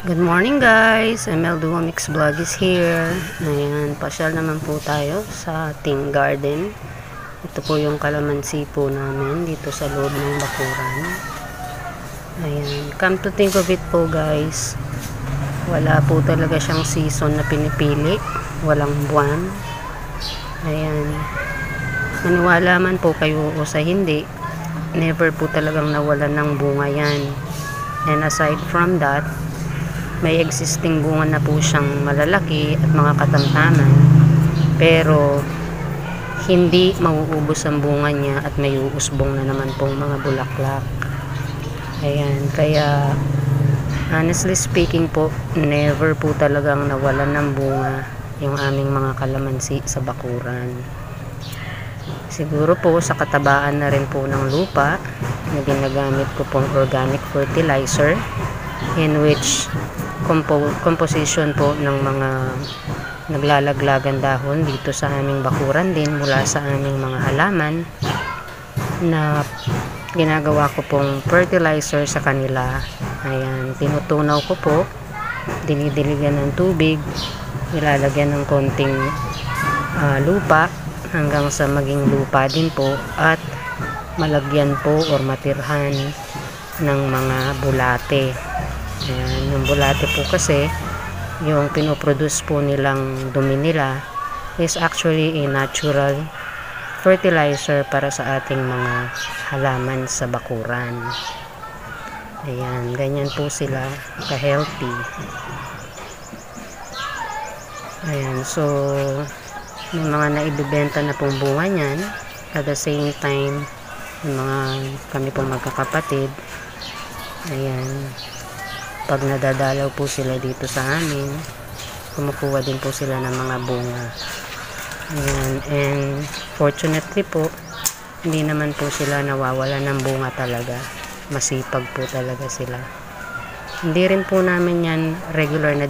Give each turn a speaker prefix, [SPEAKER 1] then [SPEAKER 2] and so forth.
[SPEAKER 1] Good morning guys, ML Duo Mix Vlog is here. Ayan, pasyal naman po tayo sa ating garden. Ito po yung kalamansi po namin dito sa loob ng bakuran. Ayan, come to think of it po guys, wala po talaga siyang season na pinipili, walang buwan. Ayan, maniwala man po kayo o sa hindi, never po talagang nawalan ng bunga yan. And aside from that, may existing bunga na po siyang malalaki at mga katamtaman, pero hindi mauubos ang bunga niya at may uusbong na naman pong mga bulaklak. Ayan, kaya honestly speaking po, never po talagang nawalan ng bunga yung aming mga kalamansi sa bakuran. Siguro po sa katabaan na rin po ng lupa na ginagamit ko pong organic fertilizer, in which composition po ng mga naglalaglagan dahon dito sa aming bakuran din mula sa aming mga halaman, na ginagawa ko pong fertilizer sa kanila. Ayan, tinutunaw ko po, dinidiligan ng tubig, ilalagyan ng konting lupa hanggang sa maging lupa din po at malagyan po or matirhan ng mga bulate. Ayan, yung bulate po kasi, yung pinoproduce po nilang dumi nila is actually a natural fertilizer para sa ating mga halaman sa bakuran. Ayan, ganyan po sila ka-healthy. Ayan, so may mga naibibenta na pong bunga niyan. At the same time, yung mga kami pong magkakapatid, ayan, pag nadadalaw po sila dito sa amin, kumukuha din po sila ng mga bunga. Ayan, and fortunately po, hindi naman po sila nawawala ng bunga talaga. Masipag po talaga sila. Hindi rin po namin yan regular na